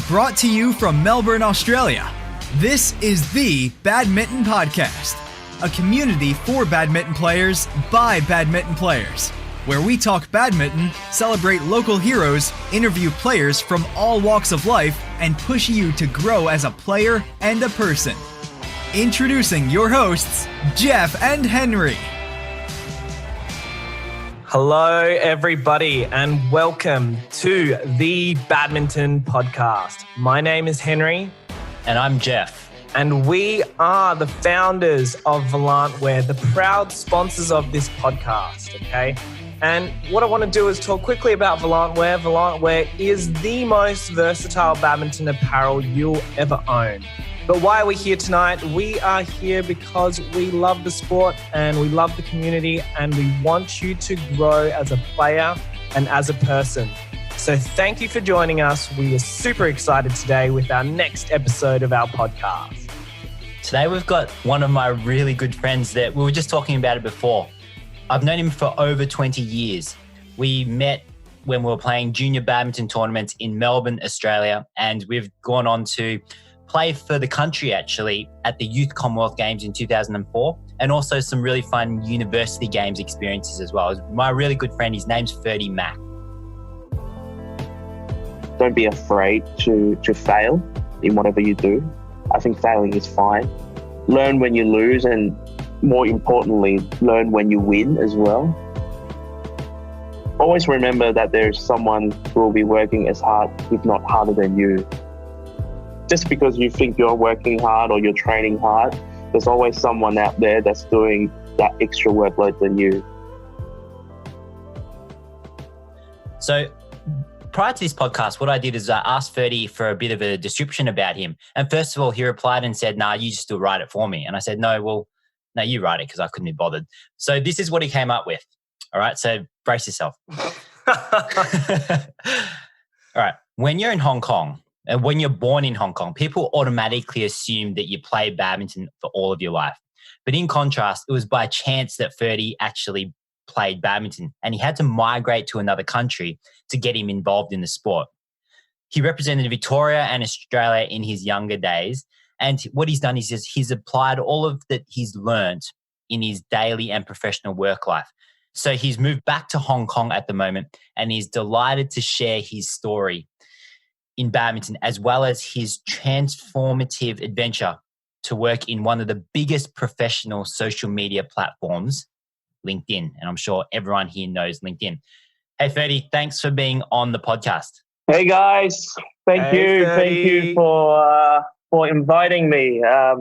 Brought to you from Melbourne, Australia, this is the Badminton Podcast, a community for badminton players by badminton players, where we talk badminton, celebrate local heroes, interview players from all walks of life, and push you to grow as a player and a person. Introducing your hosts, Jeff and Henry. Hello, everybody, and welcome to the Badminton Podcast. My name is Henry. And I'm Jeff. And we are the founders of Volant. We're the proud sponsors of this podcast, okay? And what I want to do is talk quickly about Volant Wear. Volant Wear is the most versatile badminton apparel you'll ever own. But why are we here tonight? We are here because we love the sport and we love the community and we want you to grow as a player and as a person. So thank you for joining us. We are super excited today with our next episode of our podcast. Today we've got one of my really good friends that we were just talking about it before. I've known him for over 20 years. We met when we were playing junior badminton tournaments in Melbourne, Australia, and we've gone on to play for the country actually at the Youth Commonwealth Games in 2004 and also some really fun university games experiences as well. My really good friend, his name's Ferdi Mack. Don't be afraid to fail in whatever you do. I think failing is fine. Learn when you lose and more importantly, learn when you win as well. Always remember that there's someone who will be working as hard, if not harder than you. Just because you think you're working hard or you're training hard, there's always someone out there that's doing that extra workload than you. So prior to this podcast, what I did is I asked Ferdi for a bit of a description about him. And first of all, he replied and said, nah, you just still write it for me. And I said, no, you write it because I couldn't be bothered. So this is what he came up with. All right, so brace yourself. All right, when you're in Hong Kong, and when you're born in Hong Kong, people automatically assume that you play badminton for all of your life. But in contrast, it was by chance that Ferdi actually played badminton and he had to migrate to another country to get him involved in the sport. He represented Victoria and Australia in his younger days. And what he's done is he's applied all of that he's learned in his daily and professional work life. So he's moved back to Hong Kong at the moment and he's delighted to share his story in badminton, as well as his transformative adventure to work in one of the biggest professional social media platforms, LinkedIn. And I'm sure everyone here knows LinkedIn. Hey, Ferdi, thanks for being on the podcast. Hey, guys. Thank you for inviting me. I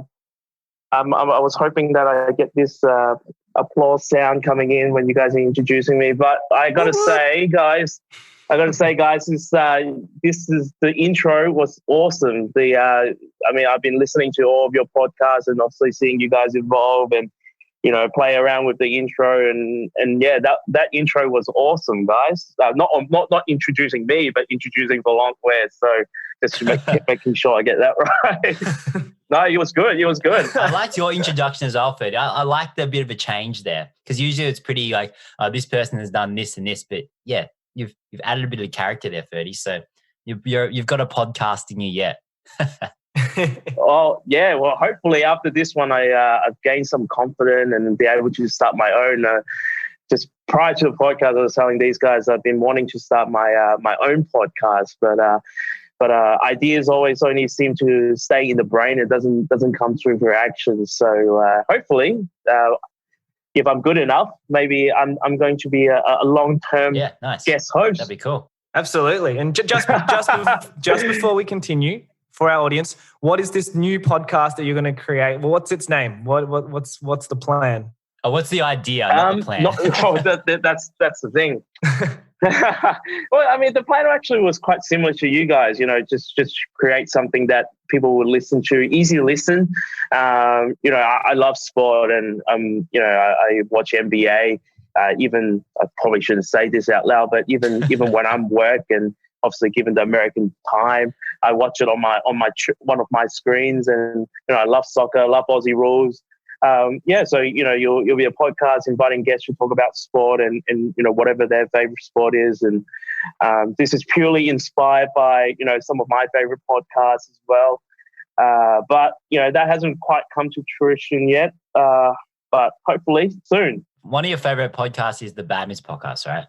was hoping that I get this applause sound coming in when you guys are introducing me. But I got to say, guys, the intro was awesome. I've been listening to all of your podcasts and obviously seeing you guys evolve and, play around with the intro and yeah, that intro was awesome, guys. Not introducing me, but introducing Volant Wear. So just making sure I get that right. No, it was good. I liked your introduction as well, Ferdi. I liked a bit of a change there because usually it's pretty like, this person has done this and this, but yeah. You've added a bit of character there, Ferdi. So you've got a podcast in you yet. Oh yeah. Well, hopefully after this one, I've gained some confidence and be able to start my own. Just prior to the podcast, I was telling these guys I've been wanting to start my own podcast, but ideas always only seem to stay in the brain. It doesn't come through action. So hopefully. If I'm good enough, maybe I'm going to be a long-term guest host. That'd be cool. Absolutely. And just before we continue, for our audience, what is this new podcast that you're going to create? Well, what's its name? What's the plan? Oh, what's the idea, not the plan? That's the thing. Well, I mean, the plan actually was quite similar to you guys. Just create something that people would listen to, easy to listen. I love sport, and I watch NBA. Even I probably shouldn't say this out loud, but even when I'm work and obviously given the American time, I watch it on one of my screens, and I love soccer, I love Aussie rules. So you'll be a podcast inviting guests to talk about sport and whatever their favorite sport is, and this is purely inspired by some of my favorite podcasts as well. But that hasn't quite come to fruition yet. But hopefully soon. One of your favorite podcasts is the Badminton podcast, right?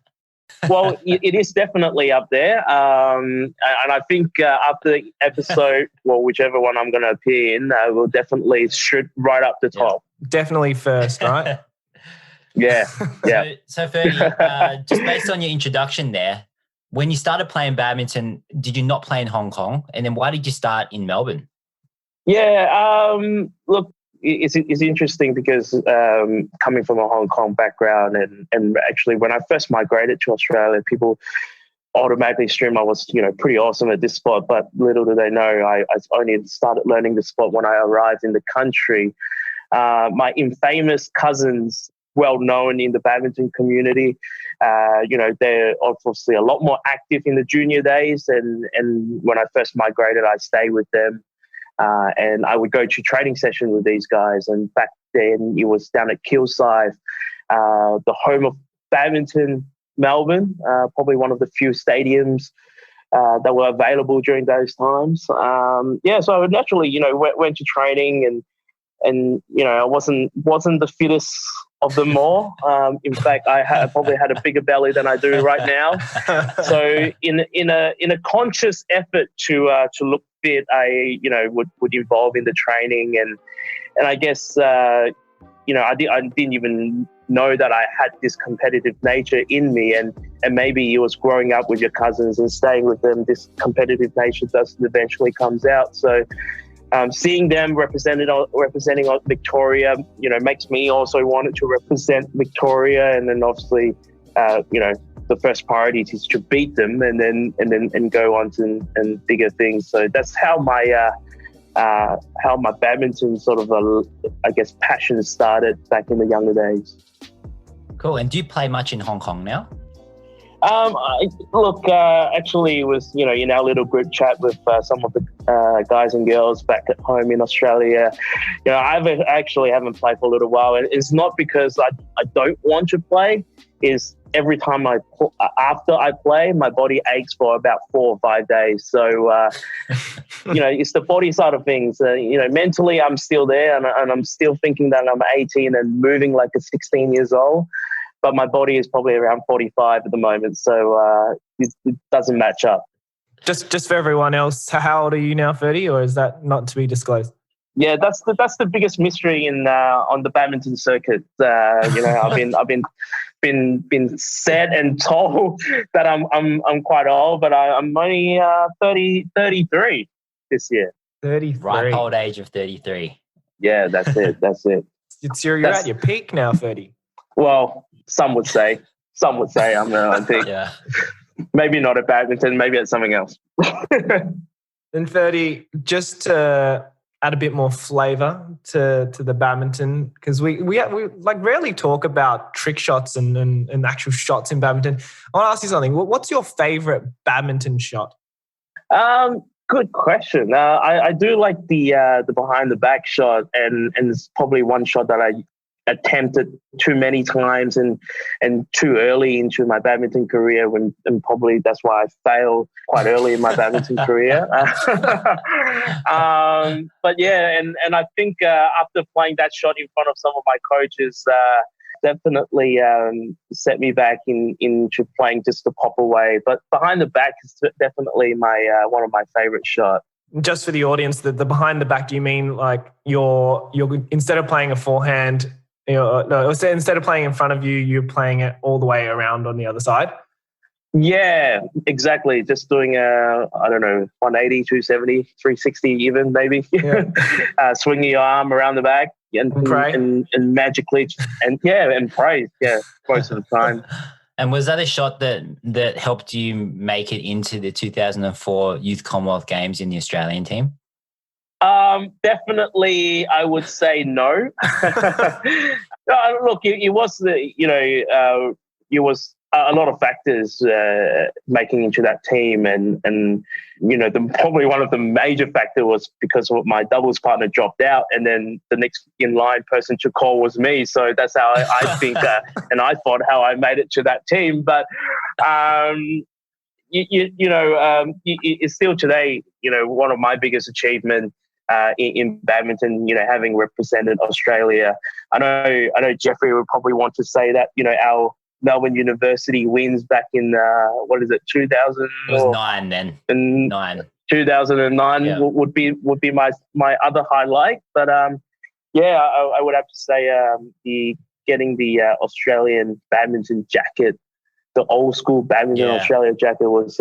Well, it is definitely up there. And I think after the episode, well, whichever one I'm going to appear in, will definitely shoot right up the top. Definitely first, right? Yeah. So Ferdi, just based on your introduction there, when you started playing badminton, did you not play in Hong Kong? And then why did you start in Melbourne? Yeah. Look, it's interesting because coming from a Hong Kong background and actually when I first migrated to Australia, people automatically assume I was pretty awesome at this sport, but little do they know I only started learning the sport when I arrived in the country. My infamous cousins, well known in the badminton community, they're obviously a lot more active in the junior days, and when I first migrated, I stayed with them. And I would go to training sessions with these guys. And back then it was down at Kilsyth, the home of badminton, Melbourne, probably one of the few stadiums that were available during those times. So I naturally, went to training and I wasn't the fittest of them all. In fact, I probably had a bigger belly than I do right now. So in a conscious effort to look fit, I would involve in the training and I guess I didn't even know that I had this competitive nature in me, and maybe it was growing up with your cousins and staying with them, this competitive nature eventually comes out. So seeing them representing Victoria, makes me also want to represent Victoria, and then obviously, the first priority is to beat them, and then go on to and bigger things. So that's how my badminton sort of passion started back in the younger days. Cool. And do you play much in Hong Kong now? Actually, it was, in our little group chat with some of the guys and girls back at home in Australia. I actually haven't played for a little while, and it's not because I don't want to play. Is every time after I play, my body aches for about 4 or 5 days. So, it's the body side of things. Mentally, I'm still there, and I'm still thinking that I'm 18 and moving like a 16 years old. But my body is probably around 45 at the moment, so it doesn't match up. Just for everyone else, how old are you now, Ferdi, or is that not to be disclosed? Yeah, that's the biggest mystery on the badminton circuit. I've been said and told that I'm quite old, but I'm only 33 this year. 33. Ripe old age of 33. Yeah, that's it. You're at your peak now, Ferdi. Well, some would say I'm at peak. Yeah. Maybe not at badminton, maybe at something else. Then Ferdi, just to add a bit more flavour to the badminton, because we like rarely talk about trick shots and actual shots in badminton. I want to ask you something. What's your favourite badminton shot? Good question. I do like the behind the back shot, and it's probably one shot that I attempted too many times and too early into my badminton career, and probably that's why I failed quite early in my badminton career. But yeah, and I think after playing that shot in front of some of my coaches, definitely set me back into playing just the pop away. But behind the back is definitely my one of my favorite shots. Just for the audience, the behind the back, do you mean like you're instead of playing a forehand, instead of playing in front of you, you're playing it all the way around on the other side? Yeah, exactly. Just doing 180, 270, 360 even maybe. Yeah. Swinging your arm around the back and magically and pray. Yeah, most of the time. And was that a shot that helped you make it into the 2004 Youth Commonwealth Games in the Australian team? Definitely, I would say no. Look, it was a lot of factors making into that team, and probably one of the major factor was because my doubles partner dropped out, and then the next in line person to call was me. So that's how I think and I thought how I made it to that team. But it's still today, one of my biggest achievements in badminton. Having represented Australia. I know Jeffrey would probably want to say that our Melbourne University wins back in 2000? It was 9 then. 2009 would be my other highlight. But I would have to say getting the Australian badminton jacket, the old school badminton Australia jacket was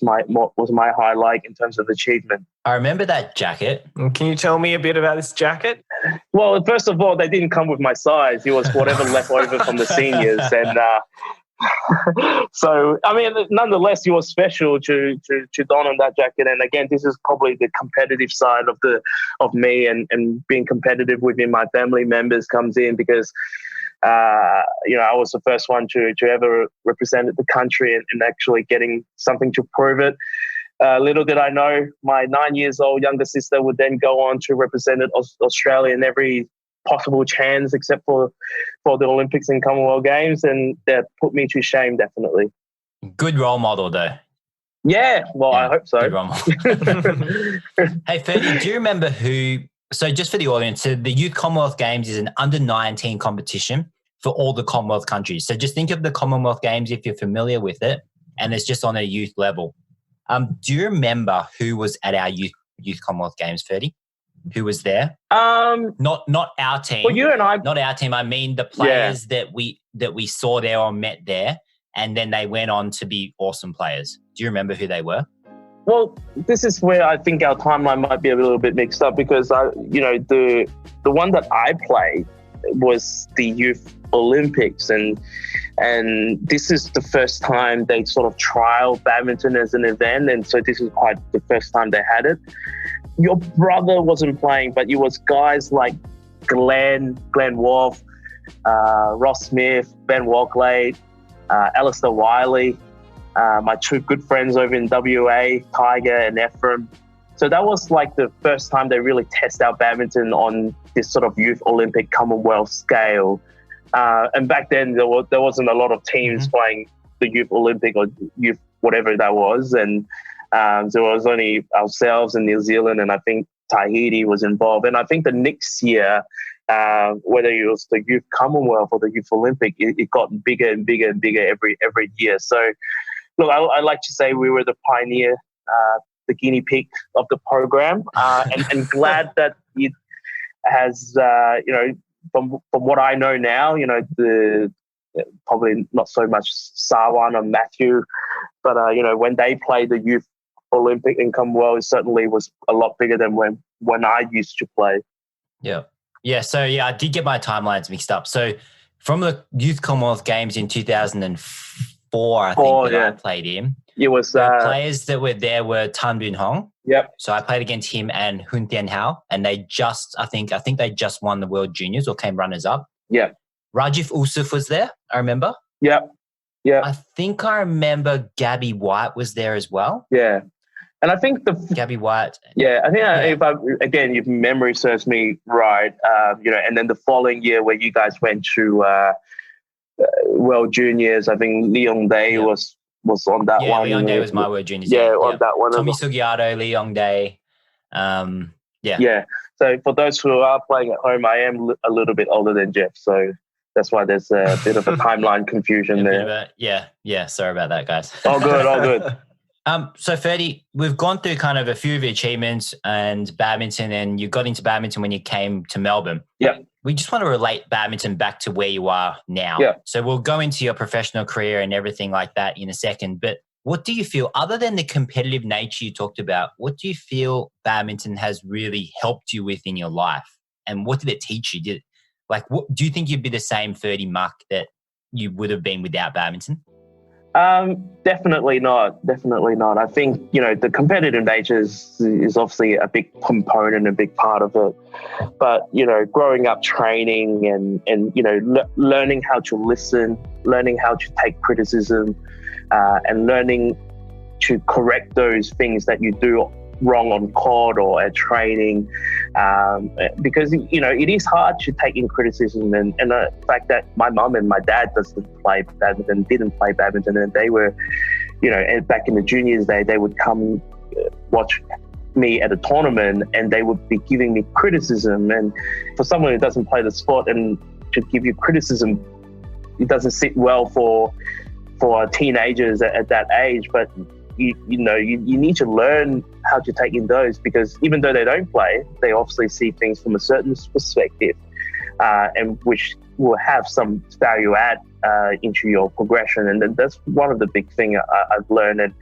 my highlight in terms of achievement. I remember that jacket. Can you tell me a bit about this jacket? Well, first of all, they didn't come with my size. It was whatever left over from the seniors, and so I mean, nonetheless, it was special to don on that jacket. And again, this is probably the competitive side of me, and being competitive within my family members comes in because. I was the first one to ever represent the country and actually getting something to prove it. Little did I know, my 9 years old younger sister would then go on to represent Australia in every possible chance except for the Olympics and Commonwealth Games, and that put me to shame, definitely. Good role model, though. Yeah, well, I hope so. Good role model. Hey, Ferdi, do you remember who... So just for the audience, so the Youth Commonwealth Games is an under-19 competition for all the Commonwealth countries. So just think of the Commonwealth Games if you're familiar with it, and it's just on a youth level. Do you remember who was at our Youth Commonwealth Games, Ferdi? Who was there? Not our team. Well, you and I. Not our team. I mean the players that we saw there or met there, and then they went on to be awesome players. Do you remember who they were? Well, this is where I think our timeline might be a little bit mixed up because the one that I played was the Youth Olympics, and this is the first time they sort of trialed badminton as an event, and so this is quite the first time they had it. Your brother wasn't playing, but it was guys like Glenn Wolf, Ross Smith, Ben Walkley, Alistair Wiley. My two good friends over in WA, Tiger and Ephraim. So that was like the first time they really test out badminton on this sort of youth Olympic Commonwealth scale. And back then there wasn't a lot of teams playing the youth Olympic or youth whatever that was. And there was only ourselves and New Zealand, and I think Tahiti was involved. And I think the next year, whether it was the Youth Commonwealth or the Youth Olympic, it got bigger and bigger and bigger every year. So look, I like to say we were the pioneer, the guinea pig of the program, and glad that it has, from what I know now, probably not so much Sarwan or Matthew, but when they played the Youth Olympic and Commonwealth, it certainly was a lot bigger than when I used to play. Yeah. So I did get my timelines mixed up. So from the Youth Commonwealth Games in 2004, I think I played in. It was the players that were there were Tan Boon Hong. Yep. So I played against him and Hun Tien Hao, and they just I think they just won the World Juniors or came runners up. Yeah. Rajiv Usuf was there, I remember. Yep. Yeah. I think I remember Gabby White was there as well. Yeah. And I think Gabby White. Yeah, I think if memory serves me right, and then the following year where you guys went to World Juniors, I think Leon Day was on that one. Yeah, Leon Day was my World Juniors. On that one. Tommy Sugiarto, Leon Day. Yeah. So for those who are playing at home, I am a little bit older than Jeff, so that's why there's a bit of a timeline confusion there. Yeah. Sorry about that, guys. All good. So Ferdi, we've gone through kind of a few of your achievements and badminton, and you got into badminton when you came to Melbourne. Yeah. We just want to relate badminton back to where you are now. Yeah. So we'll go into your professional career and everything like that in a second. But what do you feel, other than the competitive nature you talked about, what do you feel badminton has really helped you with in your life? And what did it teach you? Do you think you'd be the same Ferdi Mak that you would have been without badminton? Definitely not. Definitely not. I think, you know, the competitive nature is obviously a big component, a big part of it. But, you know, growing up training and you know, learning how to listen, learning how to take criticism, and learning to correct those things that you do wrong on court or at training, because, you know, it is hard to take in criticism, and the fact that my mum and my dad didn't play badminton, and they were, you know, back in the juniors they would come watch me at a tournament and they would be giving me criticism. And for someone who doesn't play the sport and to give you criticism, it doesn't sit well for teenagers at that age. But you need to learn how to take in those, because even though they don't play, they obviously see things from a certain perspective, and which will have some value add into your progression. And that's one of the big things I've learned. And,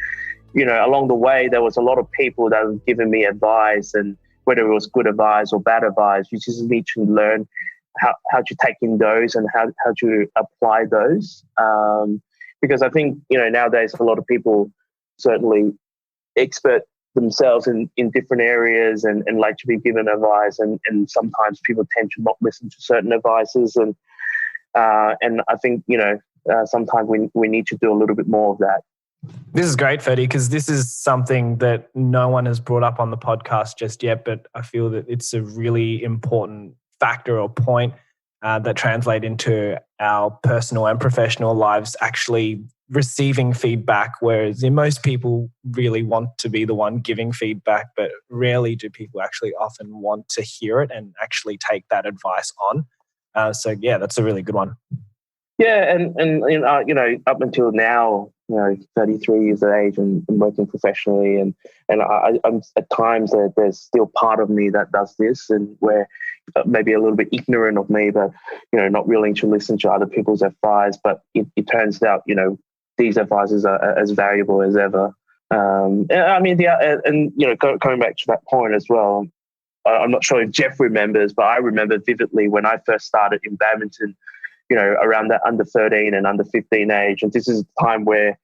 you know, along the way, there was a lot of people that have given me advice, and whether it was good advice or bad advice, you just need to learn how to take in those and how to apply those. Because I think, you know, nowadays a lot of people certainly expert themselves in different areas and like to be given advice, and sometimes people tend to not listen to certain advices, and I think, you know, sometimes we need to do a little bit more of that. This is great, Ferdi, because this is something that no one has brought up on the podcast just yet, but I feel that it's a really important factor or point that translate into our personal and professional lives, actually receiving feedback, whereas most people really want to be the one giving feedback, but rarely do people actually often want to hear it and actually take that advice on. So yeah, that's a really good one. Yeah, and you know, up until now, you know, 33 years of age and working professionally, and I'm at times there's still part of me that does this, and where maybe a little bit ignorant of me, but, you know, not willing to listen to other people's advice. But it turns out, you know, these advices are as valuable as ever. And I mean, and you know, coming back to that point as well, I'm not sure if Jeff remembers, but I remember vividly when I first started in badminton, you know, around that under 13 and under 15 age. And this is a time where,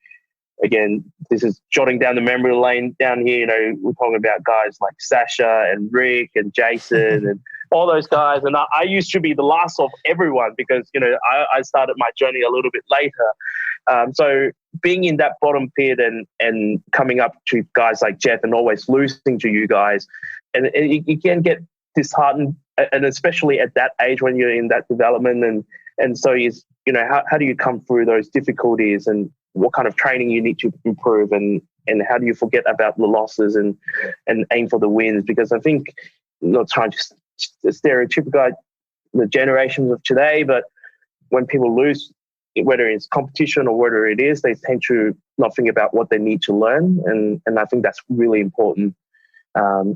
again, this is jotting down the memory lane down here. You know, we're talking about guys like Sasha and Rick and Jason and all those guys. And I used to be the last of everyone because, you know, I started my journey a little bit later. So being in that bottom pit and coming up to guys like Jeff and always losing to you guys, and you can get disheartened, and especially at that age when you're in that development. And so you know, how do you come through those difficulties, and what kind of training you need to improve, and how do you forget about the losses and aim for the wins? Because I think, not trying to stereotypize the generations of today, but when people lose, whether it's competition or whether it is, they tend to not think about what they need to learn. And I think that's really important.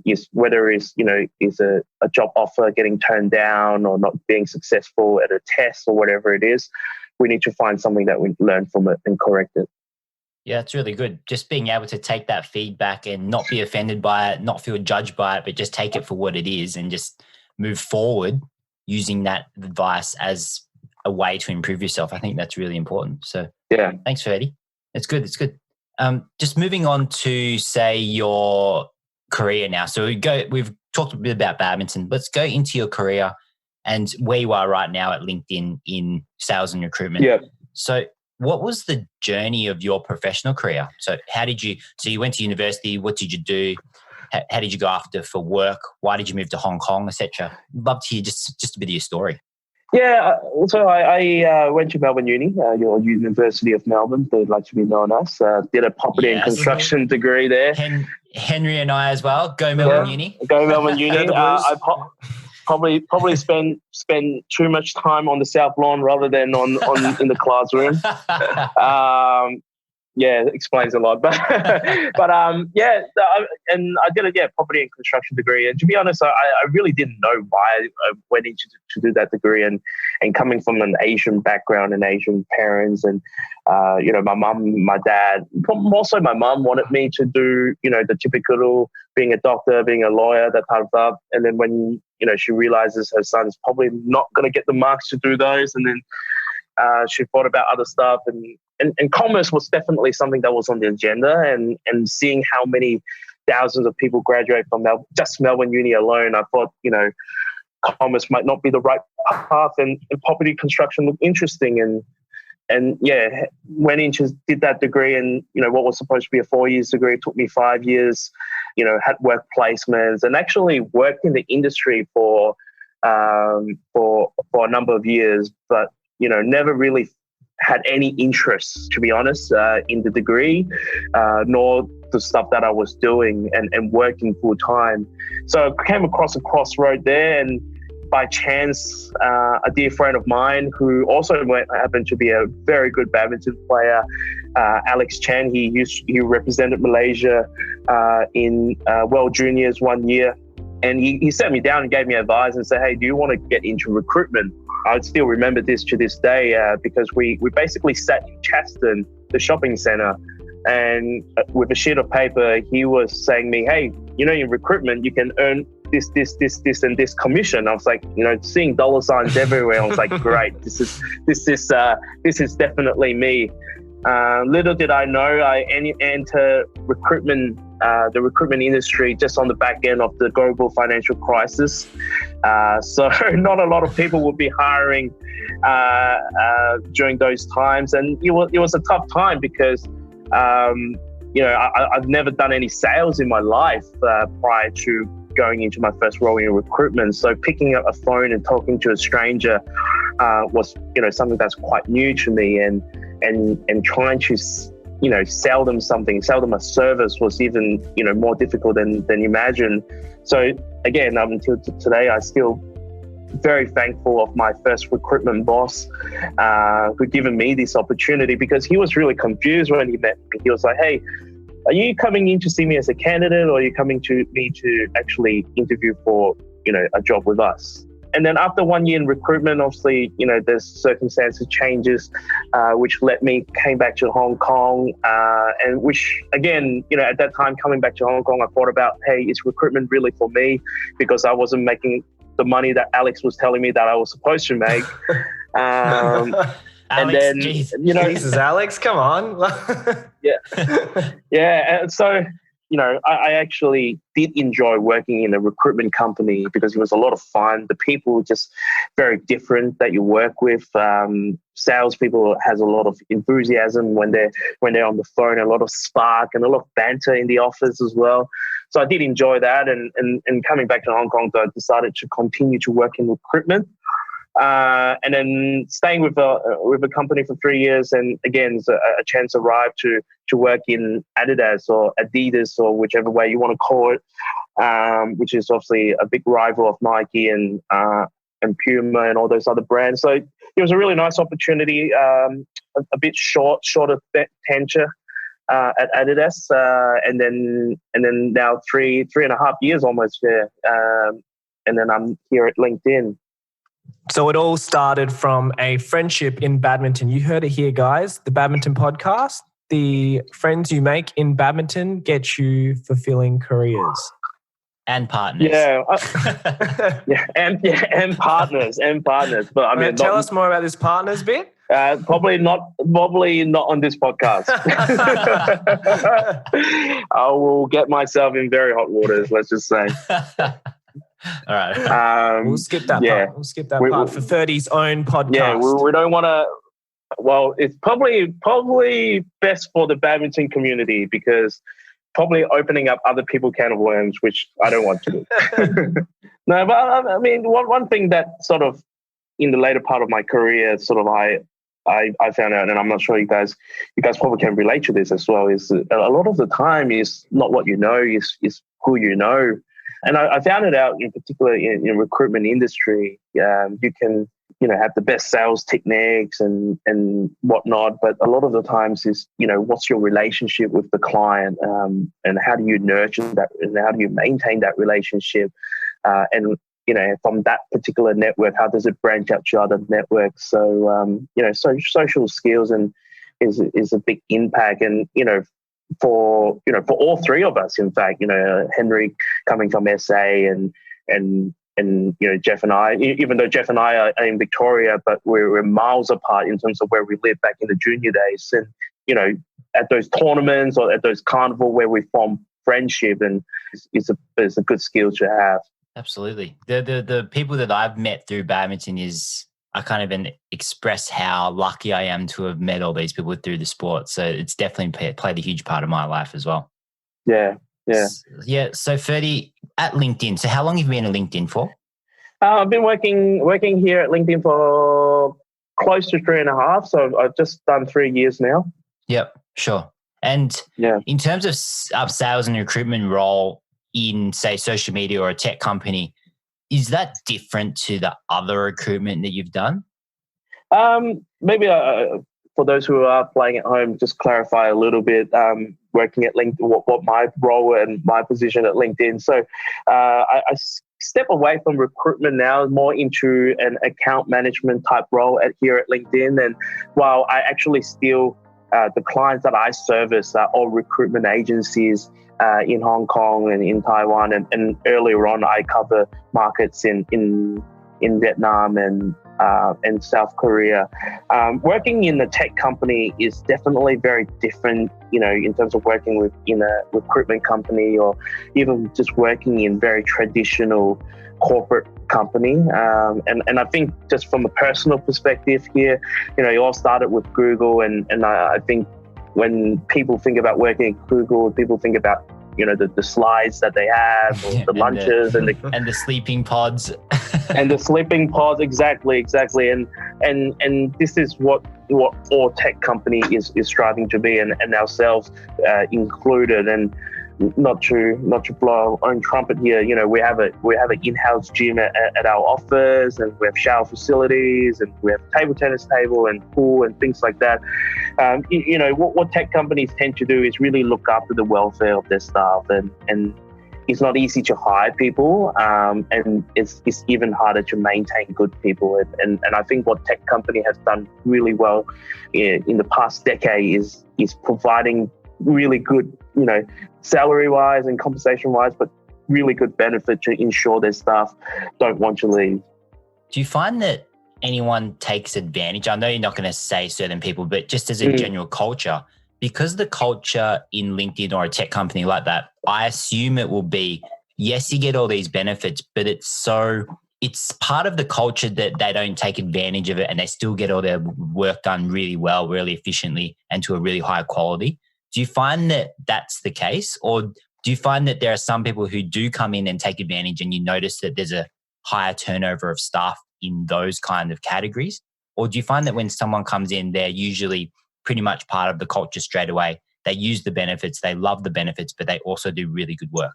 Is whether it's, you know, is a job offer getting turned down or not being successful at a test or whatever it is, we need to find something that we learn from it and correct it. Yeah, it's really good. Just being able to take that feedback and not be offended by it, not feel judged by it, but just take it for what it is and just move forward using that advice as a way to improve yourself. I think that's really important. So yeah, thanks, Ferdi. It's good. It's good. Just moving on to, say, your career now. So we've talked a bit about badminton. Let's go into your career and where you are right now at LinkedIn in sales and recruitment. Yeah. So what was the journey of your professional career? So you went to university, what did you do? How did you go after for work? Why did you move to Hong Kong, etc.? Love to hear just a bit of your story. Yeah, so I went to Melbourne Uni, your University of Melbourne, they'd like to be known as. Did a property and construction degree there. Henry and I as well. Go Melbourne Uni. Go Melbourne Uni. I probably spend too much time on the South Lawn rather than in the classroom. Yeah, it explains a lot. But and I did a property and construction degree. And to be honest, I really didn't know why I went into to do that degree. And coming from an Asian background and Asian parents, and you know, my mum, my dad, more so my mum wanted me to do, you know, the typical being a doctor, being a lawyer, that kind of stuff. And then when, you know, she realizes her son's probably not going to get the marks to do those, and then she thought about other stuff, and and commerce was definitely something that was on the agenda, and seeing how many thousands of people graduate from just Melbourne Uni alone, I thought, commerce might not be the right path, and property construction looked interesting, and yeah, went into, did that degree, and what was supposed to be a 4 years degree took me 5 years. Had work placements and actually worked in the industry for a number of years, but never really had any interest, to be honest, in the degree, nor the stuff that I was doing and working full time. So I came across a crossroad there, and by chance, a dear friend of mine who also happened to be a very good badminton player, Alex Chan. He represented Malaysia in World Juniors 1 year, and he sat me down and gave me advice and said, "Hey, do you want to get into recruitment?" I still remember this to this day because we basically sat in Chaston, the shopping centre, and with a sheet of paper, he was saying me, "Hey, in recruitment, you can earn this, and this commission." I was like, seeing dollar signs everywhere. I was like, great, this is definitely me. Little did I know, I enter recruitment, the recruitment industry, just on the back end of the global financial crisis. So not a lot of people would be hiring during those times, and it was a tough time because I've never done any sales in my life prior to going into my first role in recruitment. So picking up a phone and talking to a stranger was something that's quite new to me, and trying to sell them something, sell them a service was even more difficult than you imagine. So again, until today, I still very thankful of my first recruitment boss who given me this opportunity, because he was really confused when he met me. He was like, "Hey, are you coming in to see me as a candidate, or are you coming to me to actually interview for a job with us?" And then after 1 year in recruitment, obviously, there's circumstances changes, which came back to Hong Kong, and which again, at that time coming back to Hong Kong, I thought about, hey, is recruitment really for me? Because I wasn't making the money that Alex was telling me that I was supposed to make. Alex, and then, Jesus, Alex, come on. Yeah. And so, I actually did enjoy working in a recruitment company because it was a lot of fun. The people were just very different that you work with. Salespeople has a lot of enthusiasm when they're on the phone, a lot of spark and a lot of banter in the office as well. So I did enjoy that. And coming back to Hong Kong, I decided to continue to work in recruitment. And then staying with a company for 3 years, and again, a chance arrived to work in Adidas or Adidas or whichever way you want to call it, which is obviously a big rival of Nike and Puma and all those other brands. So it was a really nice opportunity, a bit shorter tenure at Adidas, and then now three and a half years almost there, and then I'm here at LinkedIn. So it all started from a friendship in badminton. You heard it here, guys. The Badminton podcast. The friends you make in badminton get you fulfilling careers. And partners. Yeah. And partners. But I mean, tell us more about this partners bit. Probably not on this podcast. I will get myself in very hot waters, let's just say. All right. We'll skip that part. We'll skip that part for Ferdi's own podcast. Yeah, we don't want to. Well, it's probably best for the badminton community, because probably opening up other people's can of worms, which I don't want to do. No, but I mean, one thing that sort of in the later part of my career, sort of I found out, and I'm not sure you guys probably can relate to this as well, is a lot of the time is not what you know, is who you know. And I found it out in particular in recruitment industry. You can, have the best sales techniques and whatnot, but a lot of the times is, what's your relationship with the client, and how do you nurture that, and how do you maintain that relationship, and from that particular network, how does it branch out to other networks? So social skills and is a big impact, and for all three of us, in fact, Henry coming from SA and Jeff and I, even though Jeff and I are in Victoria, but we're miles apart in terms of where we live back in the junior days. And, at those tournaments or at those carnival where we form friendship, and it's a good skill to have. Absolutely. The people that I've met through badminton I can't even express how lucky I am to have met all these people through the sport. So it's definitely played a huge part of my life as well. Yeah. So Ferdi, at LinkedIn. So how long have you been at LinkedIn for? I've been working here at LinkedIn for close to 3.5. So I've just done 3 years now. Yep, sure. And in terms of sales and recruitment role in, say, social media or a tech company, is that different to the other recruitment that you've done? Maybe for those who are playing at home, just clarify a little bit. Working at LinkedIn, what my role and my position at LinkedIn. So I step away from recruitment now, more into an account management type role here at LinkedIn. And while I actually still the clients that I service are all recruitment agencies in Hong Kong and in Taiwan, and earlier on I cover markets in Vietnam and South Korea. Working in the tech company is definitely very different, in terms of working in a recruitment company, or even just working in very traditional corporate company. And I think just from a personal perspective here, it all started with Google, and I think when people think about working at Google, people think about the slides that they have, or the lunches and the sleeping pods. And the sleeping pods, exactly. And this is what all tech company is striving to be, and ourselves included. And not to blow our own trumpet here, we have an in-house gym at our office, and we have shower facilities, and we have a table tennis table and pool and things like that. What tech companies tend to do is really look after the welfare of their staff, and it's not easy to hire people, and it's even harder to maintain good people. And I think what tech company has done really well in the past decade is providing really good, salary-wise and compensation-wise, but really good benefit to ensure their staff don't want to leave. Do you find that anyone takes advantage? I know you're not going to say certain people, but just as a general culture, because the culture in LinkedIn or a tech company like that, I assume it will be, yes, you get all these benefits, but it's part of the culture that they don't take advantage of it, and they still get all their work done really well, really efficiently, and to a really high quality. Do you find that that's the case? Or do you find that there are some people who do come in and take advantage, and you notice that there's a higher turnover of staff in those kind of categories? Or do you find that when someone comes in, they're usually pretty much part of the culture straight away? They use the benefits, they love the benefits, but they also do really good work.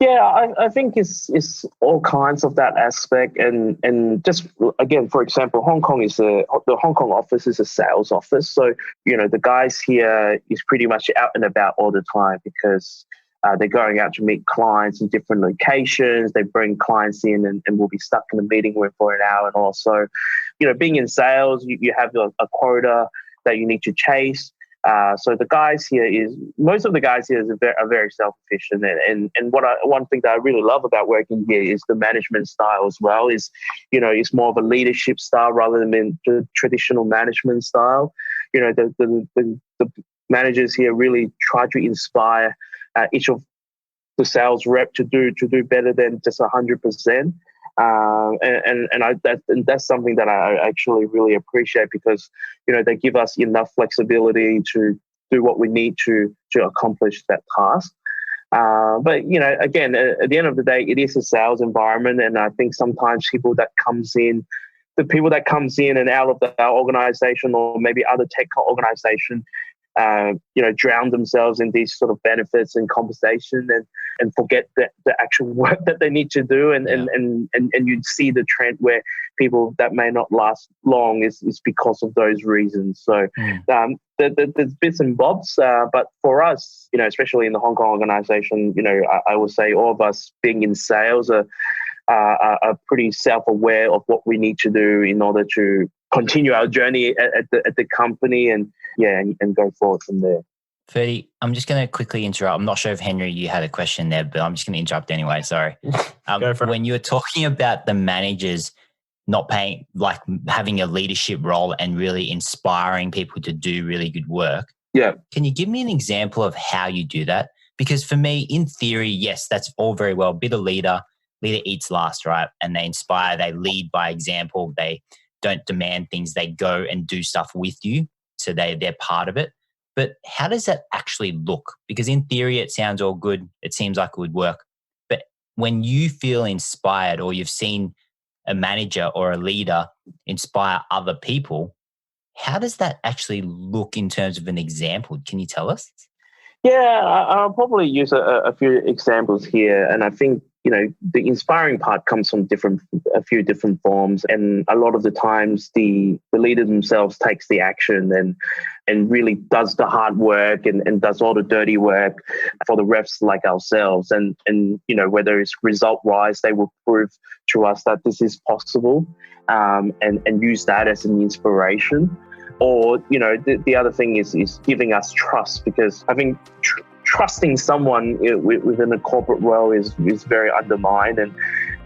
Yeah, I think it's all kinds of that aspect, and just again, for example, the Hong Kong office is a sales office, so the guys here is pretty much out and about all the time, because they're going out to meet clients in different locations. They bring clients in, and we'll be stuck in the meeting room for an hour. And also, being in sales, you have a quota that you need to chase. So most of the guys here are very self-efficient, and one thing that I really love about working here is the management style as well. It's more of a leadership style rather than the traditional management style. The managers here really try to inspire each of the sales rep to do better than just 100%. And that's something that I actually really appreciate, because they give us enough flexibility to do what we need to accomplish that task. But again, at the end of the day, it is a sales environment, and I think sometimes the people that comes in and out of our organization, or maybe other tech organization, drown themselves in these sort of benefits and compensation, and forget the actual work that they need to do. And you'd see the trend where people that may not last long is because of those reasons. So there's bits and bobs, but for us, especially in the Hong Kong organization, I would say all of us being in sales are pretty self-aware of what we need to do in order to continue our journey at the company, and go forward from there. Ferdy, I'm just going to quickly interrupt. I'm not sure if Henry, you had a question there, but I'm just going to interrupt anyway. Sorry. Go for it. When you were talking about the managers not paying, like having a leadership role and really inspiring people to do really good work. Yeah. Can you give me an example of how you do that? Because for me, in theory, yes, that's all very well. Be the leader. Leader eats last, right? And they inspire, they lead by example. They don't demand things. They go and do stuff with you. So they're part of it. But how does that actually look? Because in theory, it sounds all good. It seems like it would work. But when you feel inspired or you've seen a manager or a leader inspire other people, how does that actually look in terms of an example? Can you tell us? Yeah, I'll probably use a few examples here. And I think, the inspiring part comes from a few different forms. And a lot of the times the leader themselves takes the action and really does the hard work and does all the dirty work for the refs like ourselves. And whether it's result-wise, they will prove to us that this is possible and use that as an inspiration. Or, the other thing is giving us trust, because I think trusting someone within the corporate world is very undermined,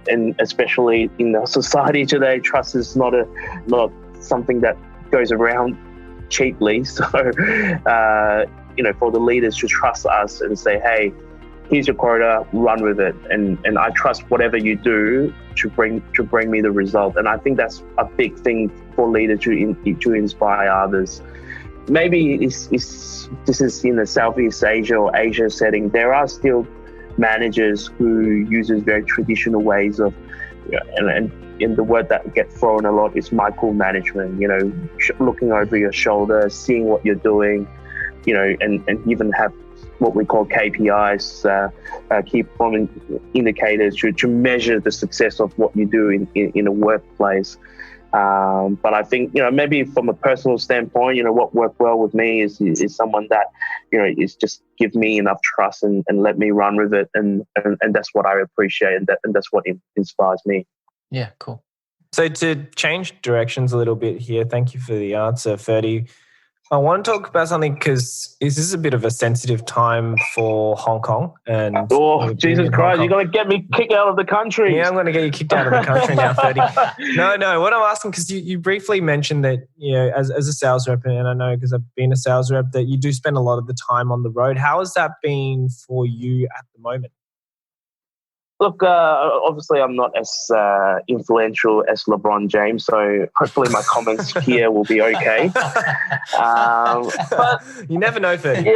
and especially in the society today, trust is not something that goes around cheaply. So, for the leaders to trust us and say, hey, here's your quota, run with it, and I trust whatever you do to bring me the result. And I think that's a big thing for leaders to inspire others. Maybe this is in the Southeast Asia or Asia setting. There are still managers who uses very traditional ways of, and the word that gets thrown a lot is micromanagement. Looking over your shoulder, seeing what you're doing, and even have what we call KPIs, key performance indicators, to measure the success of what you do in a workplace. But I think, maybe from a personal standpoint, what worked well with me is someone that, is just give me enough trust and let me run with it. And that's what I appreciate. And that's what inspires me. Yeah, cool. So to change directions a little bit here, thank you for the answer, Ferdi. I want to talk about something because this is a bit of a sensitive time for Hong Kong. And Jesus Christ, you're going to get me kicked out of the country. Yeah, I'm going to get you kicked out of the country now, Ferdi. No, what I'm asking, because you briefly mentioned that, as a sales rep, and I know because I've been a sales rep, that you do spend a lot of the time on the road. How has that been for you at the moment? Look, obviously I'm not as influential as LeBron James, so hopefully my comments here will be okay. But you never know, Ferdi.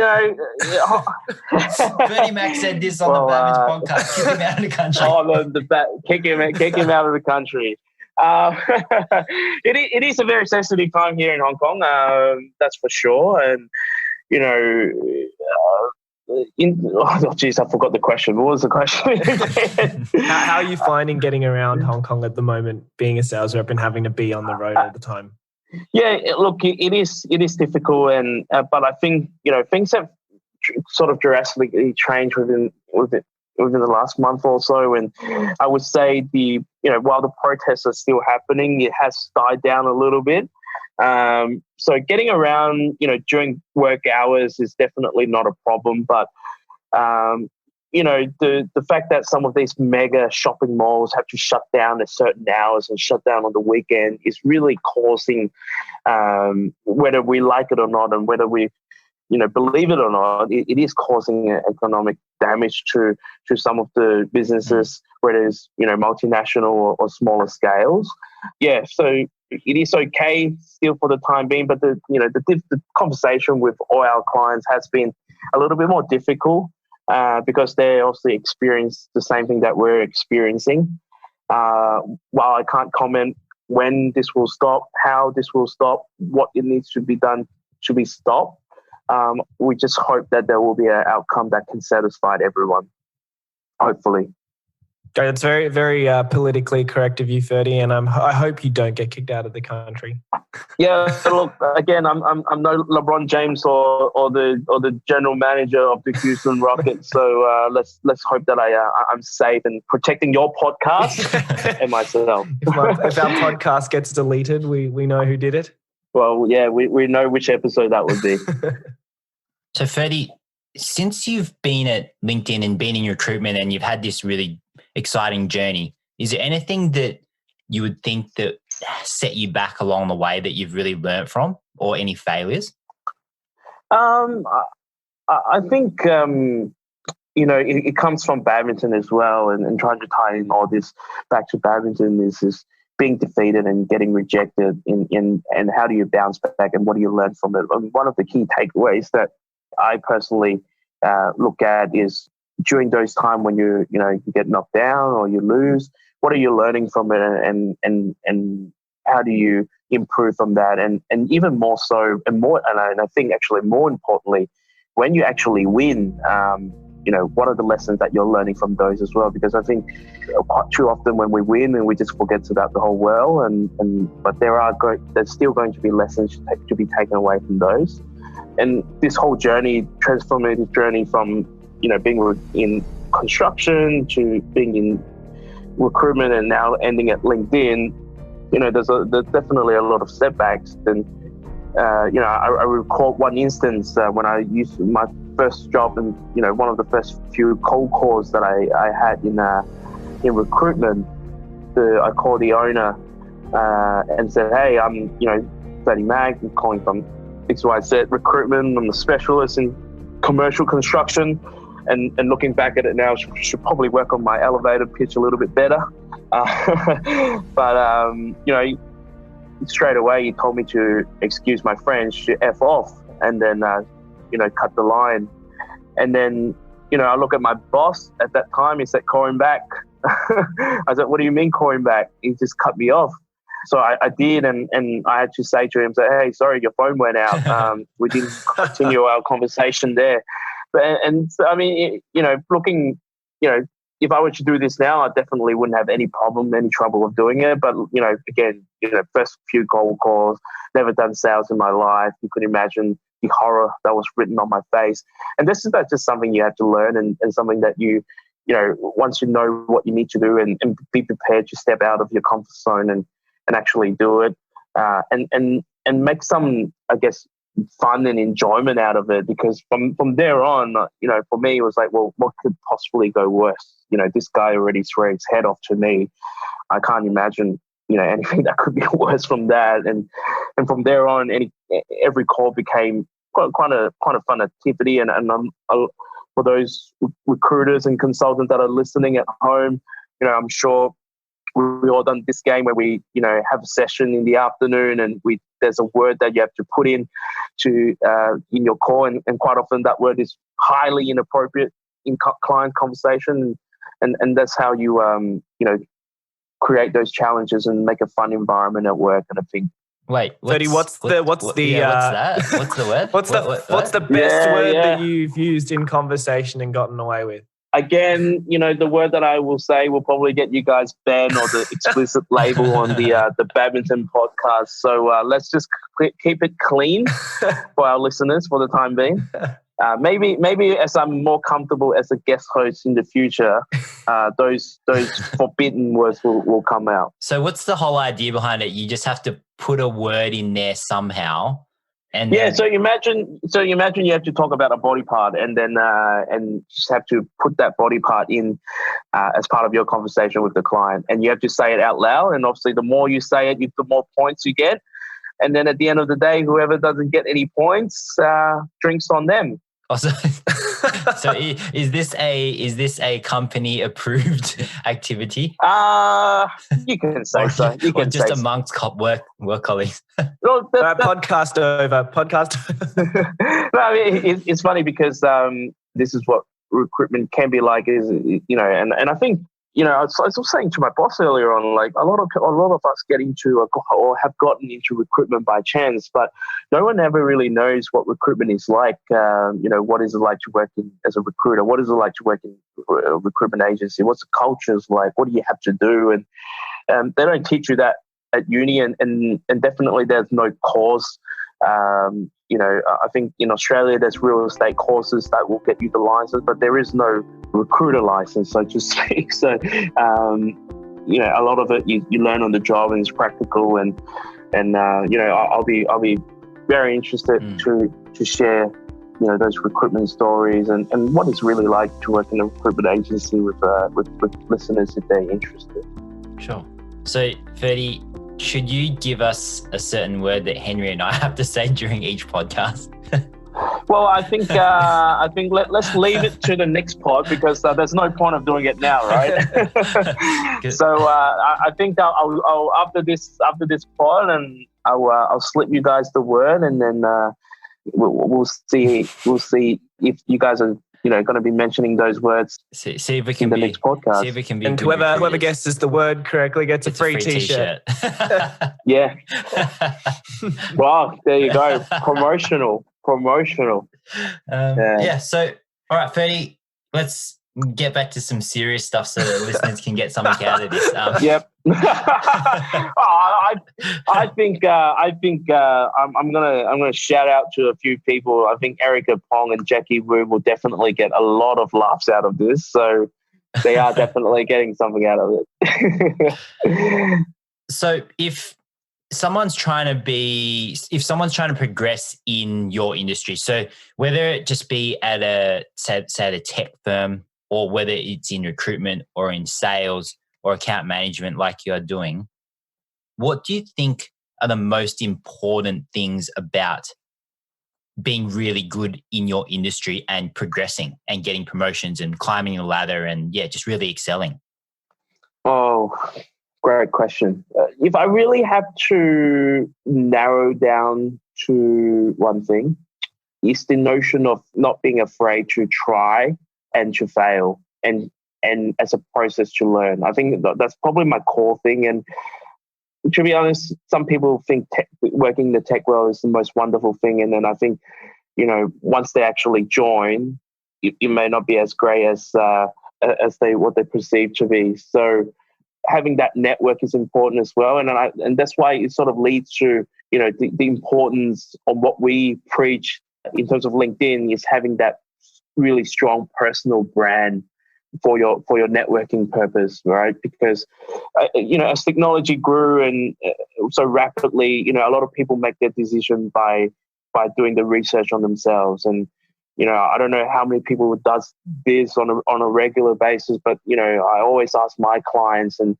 Ferdie Mack said this on the Badminton podcast. Kick him out of the country. Kick him out of the country. It is a very sensitive time here in Hong Kong, that's for sure. And I forgot the question. What was the question? How are you finding getting around Hong Kong at the moment, being a sales rep and having to be on the road all the time? Yeah, look, it is difficult, and but I think things have sort of drastically changed within the last month or so. And I would say while the protests are still happening, it has died down a little bit. So getting around, during work hours is definitely not a problem. But, the fact that some of these mega shopping malls have to shut down at certain hours and shut down on the weekend is really causing, whether we like it or not, and whether we, believe it or not, it is causing economic damage to some of the businesses, whether it's, multinational or smaller scales. Yeah, so it is okay still for the time being, but the conversation with all our clients has been a little bit more difficult because they also experience the same thing that we're experiencing. While I can't comment when this will stop, how this will stop, what it needs to be done to be stopped, we just hope that there will be an outcome that can satisfy everyone, hopefully. That's very, very politically correct of you, Ferdi, and I hope you don't get kicked out of the country. Yeah, look, again, I'm no LeBron James or the general manager of the Houston Rockets, so let's hope that I'm safe and protecting your podcast and myself. If our podcast gets deleted, we know who did it. Well, yeah, we know which episode that would be. So Ferdi, since you've been at LinkedIn and been in recruitment and you've had this really exciting journey, is there anything that you would think that set you back along the way that you've really learnt from, or any failures? I think, it comes from badminton as well, and trying to tie in all this back to badminton is being defeated and getting rejected and how do you bounce back and what do you learn from it? One of the key takeaways that I personally look at is during those times when you get knocked down or you lose, what are you learning from it, and how do you improve from that? And even more so, and I think actually more importantly, when you actually win, what are the lessons that you're learning from those as well? Because I think quite too often when we win and we just forget about the whole world, but there's still going to be lessons to be taken away from those. And this whole journey, transformative journey from being in construction to being in recruitment and now ending at LinkedIn, there's definitely a lot of setbacks. And I recall one instance when I used my first job, and one of the first few cold calls that I had in recruitment. I called the owner and said, "Hey, I'm Ferdie Mack. I'm calling from XYZ Recruitment. I'm a specialist in commercial construction." And looking back at it now, should probably work on my elevator pitch a little bit better. But straight away he told me to excuse my French, to F off, and then cut the line. And then I look at my boss at that time. He said, "Call him back." I said, "What do you mean call him back?" He just cut me off. So I did, and I had to say to him, "Hey, sorry, your phone went out." We didn't continue our conversation there. And so, I mean, looking, if I were to do this now, I definitely wouldn't have any trouble of doing it. But, again, first few cold calls, never done sales in my life. You could imagine the horror that was written on my face. And this is just something you have to learn, and something that once you know what you need to do and be prepared to step out of your comfort zone and actually do it, and make some, I guess, fun and enjoyment out of it. Because from there on, for me, it was like, well, what could possibly go worse? This guy already threw his head off to me. I can't imagine, anything that could be worse from that. And from there on, every call became quite a fun activity. And for those recruiters and consultants that are listening at home, I'm sure we all done this game where we, have a session in the afternoon, and there's a word that you have to put in your call, and quite often that word is highly inappropriate in client conversation, and that's how you create those challenges and make a fun environment at work. And I think, wait, Ferdi, what's the what's that? What's the word? What's the best word that you've used in conversation and gotten away with? Again, the word that I will say will probably get you guys banned, or the explicit label on the Badminton podcast. So let's just keep it clean for our listeners for the time being. Maybe as I'm more comfortable as a guest host in the future, those forbidden words will come out. So what's the whole idea behind it? You just have to put a word in there somehow. And so you imagine you have to talk about a body part, and then and just have to put that body part in as part of your conversation with the client, and you have to say it out loud. And obviously, the more you say it, the more points you get. And then at the end of the day, whoever doesn't get any points, drinks on them. Also, so is this a company approved activity? You can say so. You can just say amongst work colleagues. Well, podcast over. No, I mean, it's funny because this is what recruitment can be like. And I think I was saying to my boss earlier on, like a lot of us get into or have gotten into recruitment by chance, but no one ever really knows what recruitment is like. What is it like to work as a recruiter? What is it like to work in a recruitment agency? What's the culture like? What do you have to do? And they don't teach you that at uni, and definitely there's no course. I think in Australia there's real estate courses that will get you the license, but there is no recruiter license, so to speak. So, a lot of it you learn on the job, and it's practical. And I'll be very interested to share those recruitment stories and what it's really like to work in a recruitment agency with listeners if they're interested. Sure. So, Ferdi, should you give us a certain word that Henry and I have to say during each podcast? Well, I think let's leave it to the next pod because there's no point of doing it now, right? So I think I'll after this pod, and I'll slip you guys the word, and then we'll see if you guys are going to be mentioning those words. See if we can in the next podcast. See if we can be. And whoever guesses the word correctly gets a free t-shirt. Yeah. Wow, there you go. Promotional. Yeah. So, all right, Ferdi, let's get back to some serious stuff so that listeners can get something out of this. Yep. I think I'm gonna shout out to a few people. I think Erica Pong and Jackie Wu will definitely get a lot of laughs out of this. So they are definitely getting something out of it. So if someone's trying to progress in your industry, so whether it just be at a tech firm, or whether it's in recruitment or in sales or account management like you're doing, what do you think are the most important things about being really good in your industry and progressing and getting promotions and climbing the ladder and, just really excelling? Oh, great question. If I really have to narrow down to one thing, it's the notion of not being afraid to try and to fail and as a process to learn. I think that's probably my core thing. And to be honest, some people think working in the tech world is the most wonderful thing. And then I think, once they actually join, it may not be as great as what they perceive to be. So having that network is important as well. And that's why it sort of leads to, the importance of what we preach in terms of LinkedIn is having that really strong personal brand for your networking purpose, right? Because as technology grew and so rapidly, a lot of people make their decision by doing the research on themselves. And I don't know how many people does this on a regular basis, but I always ask my clients and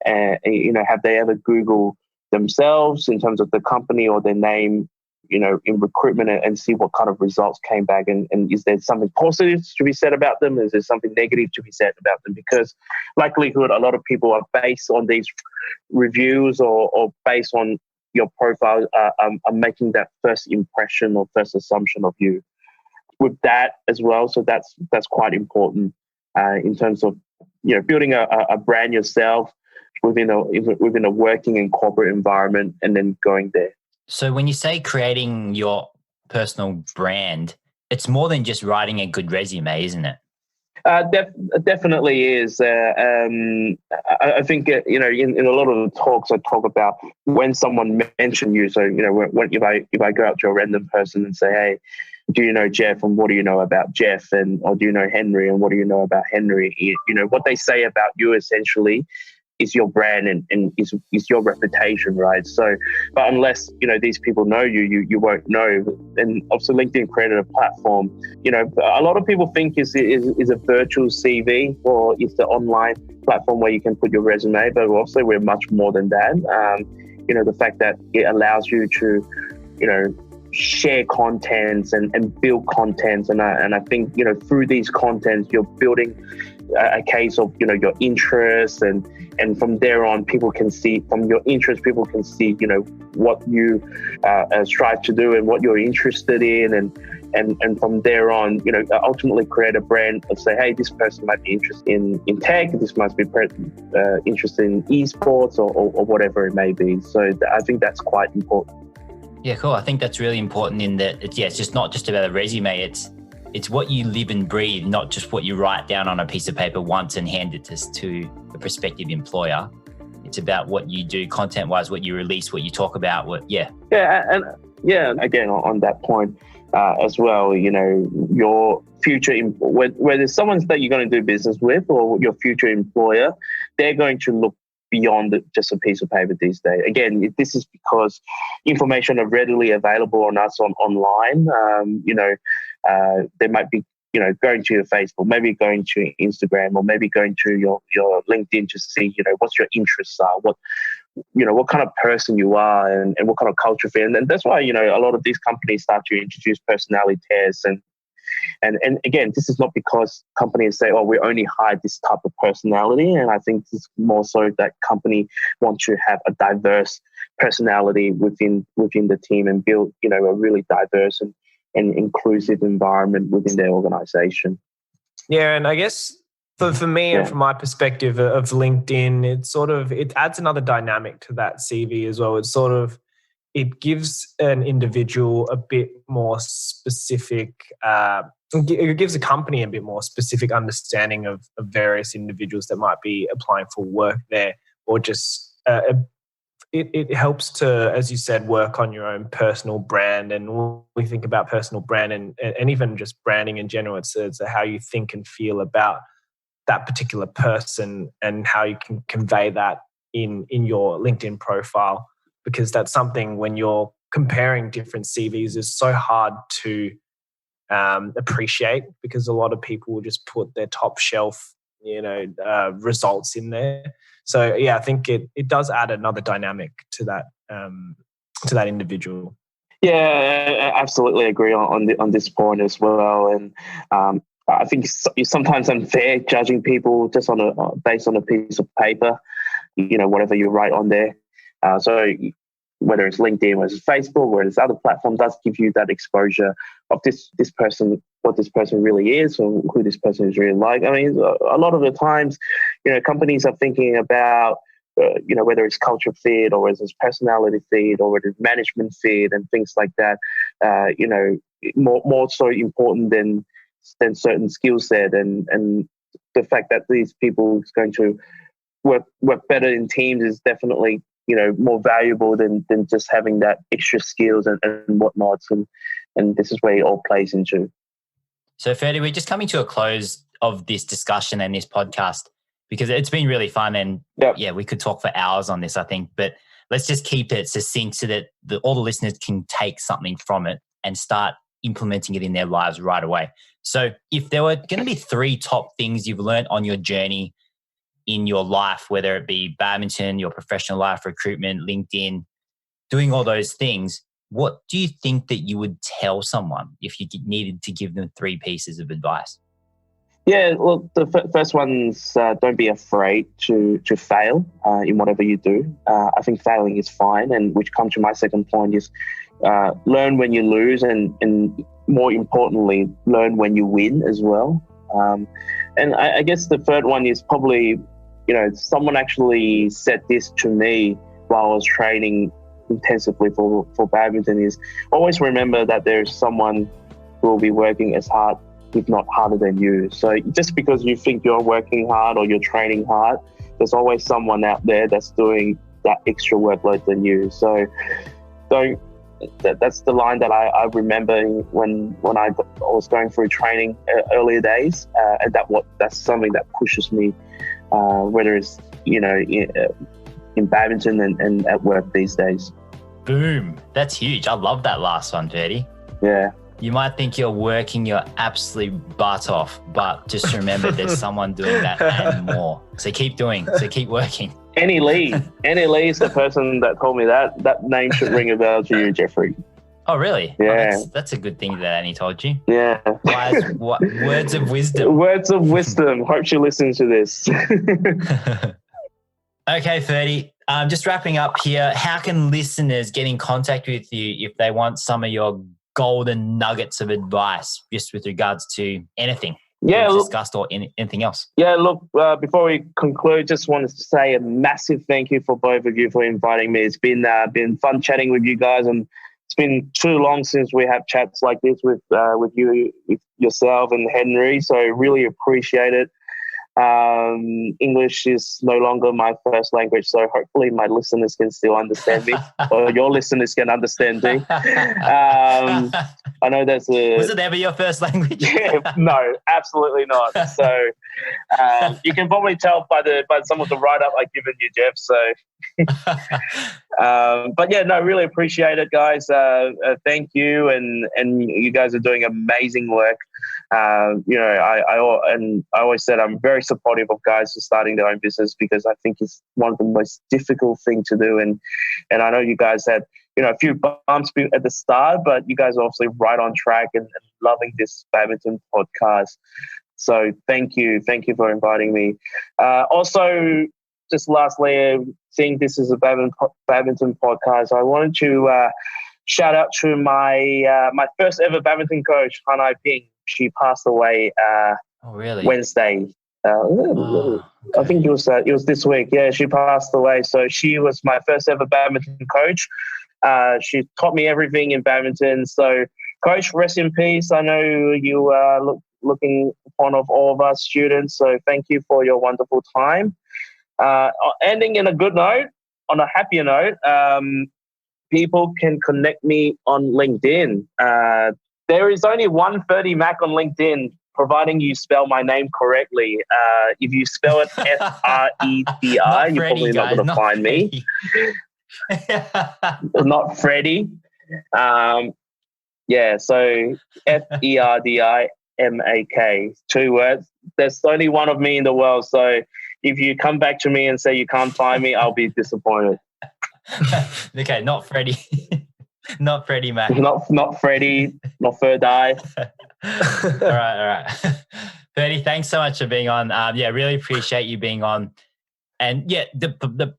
have they ever Googled themselves in terms of the company or their name, in recruitment and see what kind of results came back. And is there something positive to be said about them? Is there something negative to be said about them? Because likelihood, a lot of people are based on these reviews or based on your profile are making that first impression or first assumption of you with that as well. So that's quite important in terms of, building a brand yourself within a working and corporate environment and then going there. So when you say creating your personal brand, it's more than just writing a good resume, isn't it? Definitely is. I think, in a lot of the talks I talk about when someone mentions you. So, if I go out to a random person and say, hey, do you know Jeff and what do you know about Jeff? Or do you know Henry and what do you know about Henry? What they say about you essentially is your brand and is your reputation, right? So, but unless, these people know you won't know. And obviously LinkedIn created a platform, a lot of people think is a virtual CV or it's the online platform where you can put your resume, but also we're much more than that. The fact that it allows you to, share contents and build contents. And I think, through these contents, you're building a case of, your interests and from there on, people can see from your interest, people can see, what you strive to do and what you're interested in. And from there on, ultimately create a brand of say, hey, this person might be interested in tech, this must be interested in esports or whatever it may be. So I think that's quite important. Yeah, cool. I think that's really important in that, it's just not just about a resume. It's what you live and breathe, not just what you write down on a piece of paper once and hand it to a prospective employer. It's about what you do content-wise, what you release, what you talk about. Yeah, and again, on that point as well, your future, whether someone that you're going to do business with or your future employer, they're going to look beyond just a piece of paper these days. Again, this is because information are readily available on us online. They might be, going to your Facebook, maybe going to Instagram, or maybe going to your LinkedIn to see, what your interests are, what kind of person you are, and what kind of culture fit. And that's why, a lot of these companies start to introduce personality tests. And again, this is not because companies say, oh, we only hire this type of personality. And I think it's more so that company wants to have a diverse personality within the team and build, a really diverse and inclusive environment within their organization. Yeah, and I guess for me and from my perspective of LinkedIn, it adds another dynamic to that CV as well. It gives an individual a bit more specific, it gives a company a bit more specific understanding of various individuals that might be applying for work there, or just it helps to, as you said, work on your own personal brand. And when we think about personal brand and even just branding in general, it's how you think and feel about that particular person and how you can convey that in your LinkedIn profile. Because that's something when you're comparing different CVs is so hard to appreciate, because a lot of people will just put their top shelf, results in there. So yeah, I think it does add another dynamic to that individual. Yeah, I absolutely agree on this point as well. And I think it's sometimes unfair judging people just based on a piece of paper, whatever you write on there. So whether it's LinkedIn, whether it's Facebook, whether it's other platform, does give you that exposure of this person, what this person really is, or who this person is really like. I mean, a lot of the times, companies are thinking about, whether it's culture fit or whether it's personality fit or whether it's management fit and things like that. More so important than certain skill set, and the fact that these people is going to work better in teams is definitely more valuable than just having that extra skills and whatnots. And this is where it all plays into. So Ferdi, we're just coming to a close of this discussion and this podcast, because it's been really fun, and we could talk for hours on this, I think, but let's just keep it succinct so that all the listeners can take something from it and start implementing it in their lives right away. So if there were going to be 3 top things you've learned on your journey in your life, whether it be badminton, your professional life, recruitment, LinkedIn, doing all those things, what do you think that you would tell someone if you needed to give them 3 pieces of advice? Yeah, well, the first one's don't be afraid to fail in whatever you do. I think failing is fine, and which comes to my second point is learn when you lose, and more importantly, learn when you win as well. And I guess the third one is probably, someone actually said this to me while I was training intensively for badminton, is always remember that there's someone who will be working as hard, if not harder than you. So just because you think you're working hard or you're training hard, there's always someone out there that's doing that extra workload than you. So that's the line that I remember when I was going through training earlier days, and that's something that pushes me, whether it's in badminton and at work these days. Boom, that's huge. I love that last one, Ferdi. Yeah. You might think you're working your absolute butt off, but just remember there's someone doing that and more. So keep working. Annie Lee is the person that told me that. That name should ring a bell to you, Jeffrey. Oh, really? Yeah. Oh, that's a good thing that Annie told you. Yeah. Words of wisdom. Words of wisdom. Hope she listens to this. Okay, Ferdi. Just wrapping up here, how can listeners get in contact with you if they want some of your golden nuggets of advice just with regards to anything we've discussed or anything else? Yeah, look, before we conclude, just wanted to say a massive thank you for both of you for inviting me. It's been fun chatting with you guys, and it's been too long since we have chats like this with you, with yourself and Henry, so really appreciate it. English is no longer my first language, so hopefully my listeners can still understand me, or your listeners can understand me. I know there's a... Was it ever your first language? No, absolutely not. So you can probably tell by some of the write-up I've given you, Jeff. So, but yeah, no, really appreciate it, guys. Thank you, and you guys are doing amazing work. I always said I'm very supportive of guys who are starting their own business because I think it's one of the most difficult things to do. And I know you guys had a few bumps at the start, but you guys are obviously right on track and loving this Badminton podcast. So thank you for inviting me. Also, just lastly, seeing this is a badminton podcast, I wanted to shout out to my first ever badminton coach, Hanai Ping. She passed away Wednesday. Okay. I think it was this week. Yeah, she passed away. So she was my first ever badminton coach. She taught me everything in badminton. So, Coach, rest in peace. I know you are looking upon of all of us students. So thank you for your wonderful time. Ending in a good note, on a happier note, people can connect me on LinkedIn. There is only one Ferdie Mack on LinkedIn, providing you spell my name correctly. If you spell it F-R-E-D-I, you're probably not going to find me. Not Freddie. So F-E-R-D-I-M-A-K, 2 words. There's only one of me in the world. So if you come back to me and say you can't find me, I'll be disappointed. Okay, not Freddie. Not Ferdie Mack. Not Freddie, not Ferdi. All right. Ferdi, thanks so much for being on. Really appreciate you being on. And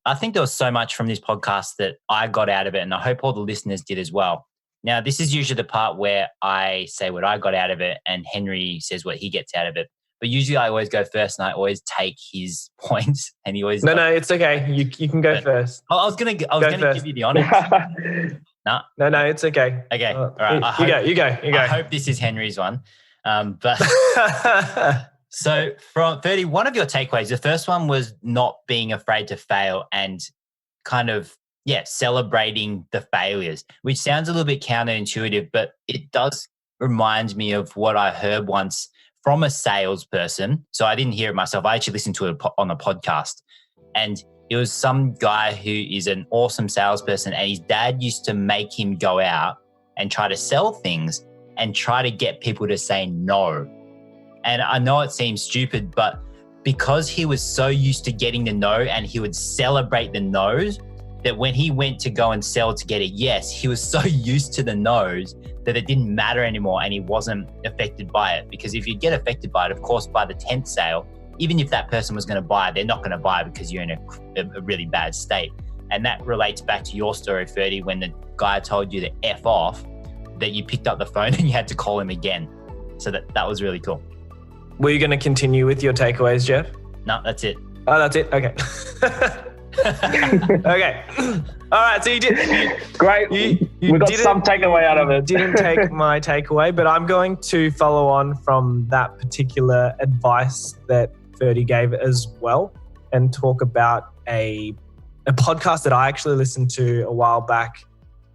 I think there was so much from this podcast that I got out of it, and I hope all the listeners did as well. Now, this is usually the part where I say what I got out of it and Henry says what he gets out of it. But usually I always go first and I always take his points, and he always... No, it's okay. You can go first. I was gonna give you the honor. No, it's okay. Okay, all right. You go. I hope this is Henry's one. But so from 30, one of your takeaways, the first one was not being afraid to fail and kind of, celebrating the failures, which sounds a little bit counterintuitive, but it does remind me of what I heard once from a salesperson. So I didn't hear it myself. I actually listened to it on a podcast, and it was some guy who is an awesome salesperson, and his dad used to make him go out and try to sell things and try to get people to say no. And I know it seems stupid, but because he was so used to getting the no and he would celebrate the no's, that when he went to go and sell to get a yes, he was so used to the no's that it didn't matter anymore and he wasn't affected by it. Because if you get affected by it, of course, by the 10th sale, even if that person was going to buy, they're not going to buy because you're in a really bad state. And that relates back to your story, Ferdi, when the guy told you to F off, that you picked up the phone and you had to call him again. So that was really cool. Were you going to continue with your takeaways, Jeff? No, that's it. Oh, that's it? Okay. Okay. All right, so you did... Great. We got some takeaway out of it. Didn't take my takeaway, but I'm going to follow on from that particular advice that Ferdi gave as well and talk about a podcast that I actually listened to a while back,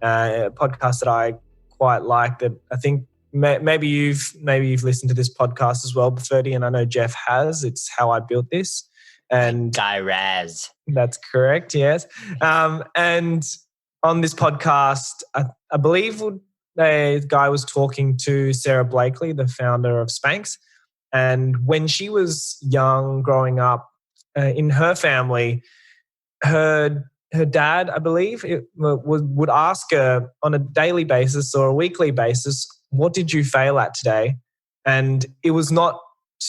a podcast that I quite like that I think maybe you've listened to this podcast as well, Ferdi, and I know Jeff has. It's How I Built This. And Guy Raz. That's correct, yes. And on this podcast, I believe the guy was talking to Sarah Blakely, the founder of Spanx. And when she was young, growing up, in her family, her dad, I believe, would ask her on a daily basis or a weekly basis, what did you fail at today? And it was not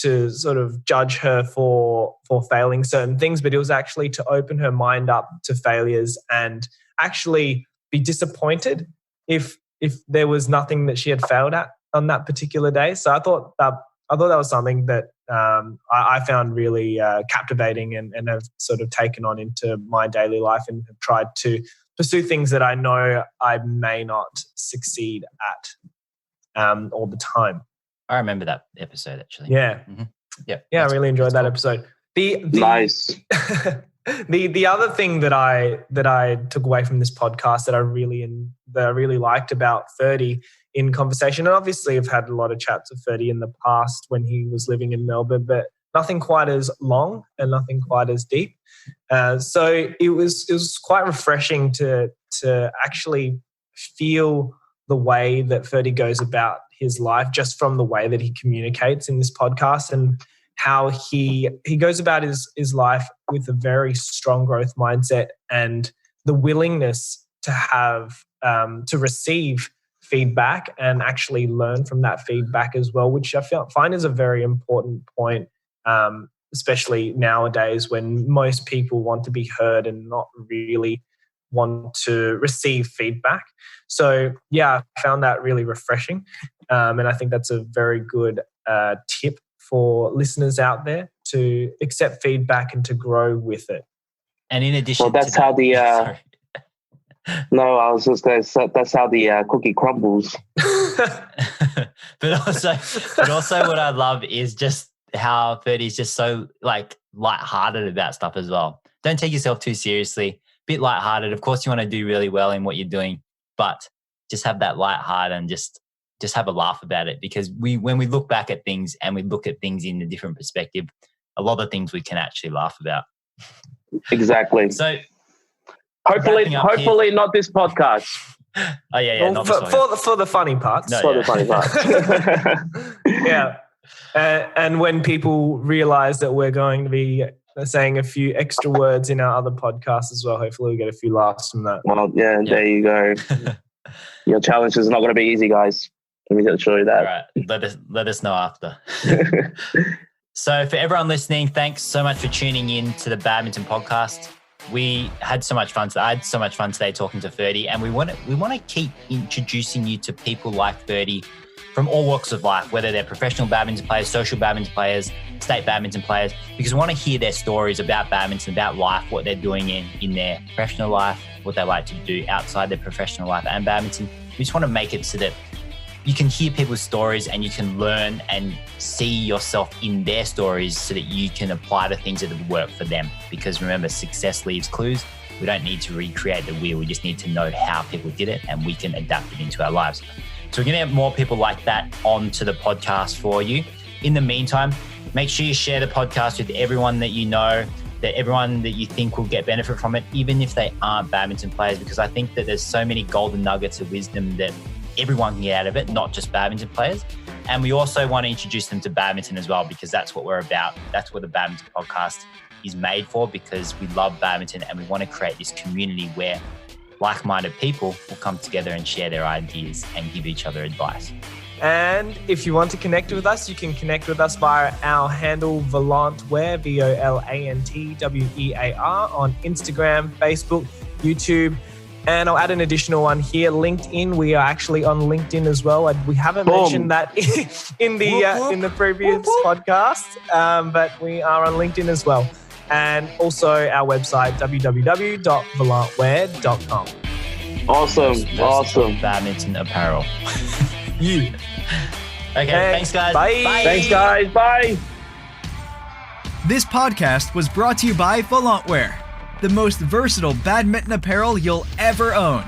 to sort of judge her for failing certain things, but it was actually to open her mind up to failures and actually be disappointed if there was nothing that she had failed at on that particular day. So I thought that was something that I found really captivating and have sort of taken on into my daily life and have tried to pursue things that I know I may not succeed at all the time. I remember that episode actually. Yeah. Mm-hmm. Yeah, I really enjoyed that episode. Nice. The other thing that I took away from this podcast that I really liked about Ferdi in conversation. And obviously I've had a lot of chats with Ferdi in the past when he was living in Melbourne, but nothing quite as long and nothing quite as deep. So it was quite refreshing to actually feel the way that Ferdi goes about his life just from the way that he communicates in this podcast, and how he goes about his life with a very strong growth mindset and the willingness to have to receive feedback and actually learn from that feedback as well, which I find is a very important point, especially nowadays when most people want to be heard and not really want to receive feedback. So yeah, I found that really refreshing. And I think that's a very good tip for listeners out there to accept feedback and to grow with it. And in addition, that's how the no, I was just going to say that's how the cookie crumbles. but also, what I love is just how Ferdi's just so like lighthearted about stuff as well. Don't take yourself too seriously. Bit lighthearted. Of course, you want to do really well in what you're doing, but just have that lightheart and just have a laugh about it. Because when we look back at things and we look at things in a different perspective, a lot of things we can actually laugh about. Exactly. So hopefully not this podcast. Oh yeah. Well, for the funny parts. No, for the funny parts. Yeah. And when people realize that we're going to be saying a few extra words in our other podcasts as well, hopefully we get a few laughs from that. Well, yeah. There you go. Your challenge is not going to be easy, guys. Let me show you that. All right. Let us know after. So for everyone listening, thanks so much for tuning in to the Badminton podcast. We had so much fun. I had so much fun today talking to Ferdi, and we want to keep introducing you to people like Ferdi from all walks of life, whether they're professional badminton players, social badminton players, state badminton players, because we want to hear their stories about badminton, about life, what they're doing in their professional life, what they like to do outside their professional life and badminton. We just want to make it so that you can hear people's stories and you can learn and see yourself in their stories so that you can apply the things that have worked for them. Because remember, success leaves clues. We don't need to recreate the wheel. We just need to know how people did it and we can adapt it into our lives. So we're going to have more people like that onto the podcast for you. In the meantime, make sure you share the podcast with everyone that you know, that everyone that you think will get benefit from it, even if they aren't badminton players, because I think that there's so many golden nuggets of wisdom that everyone can get out of it, not just badminton players. And we also want to introduce them to badminton as well, because that's what we're about. That's what the Badminton podcast is made for, because we love badminton and we want to create this community where like-minded people will come together and share their ideas and give each other advice. And if you want to connect with us, you can connect with us via our handle Volantwear, VOLANTWEAR, on Instagram, Facebook, YouTube. And I'll add an additional one here, LinkedIn. We are actually on LinkedIn as well. We haven't mentioned that in the previous podcast, but we are on LinkedIn as well. And also our website, www.volantwear.com. Awesome. Badminton apparel. Yeah. Okay, thanks guys. Bye. Thanks guys. Bye. This podcast was brought to you by Volantwear, the most versatile badminton apparel you'll ever own.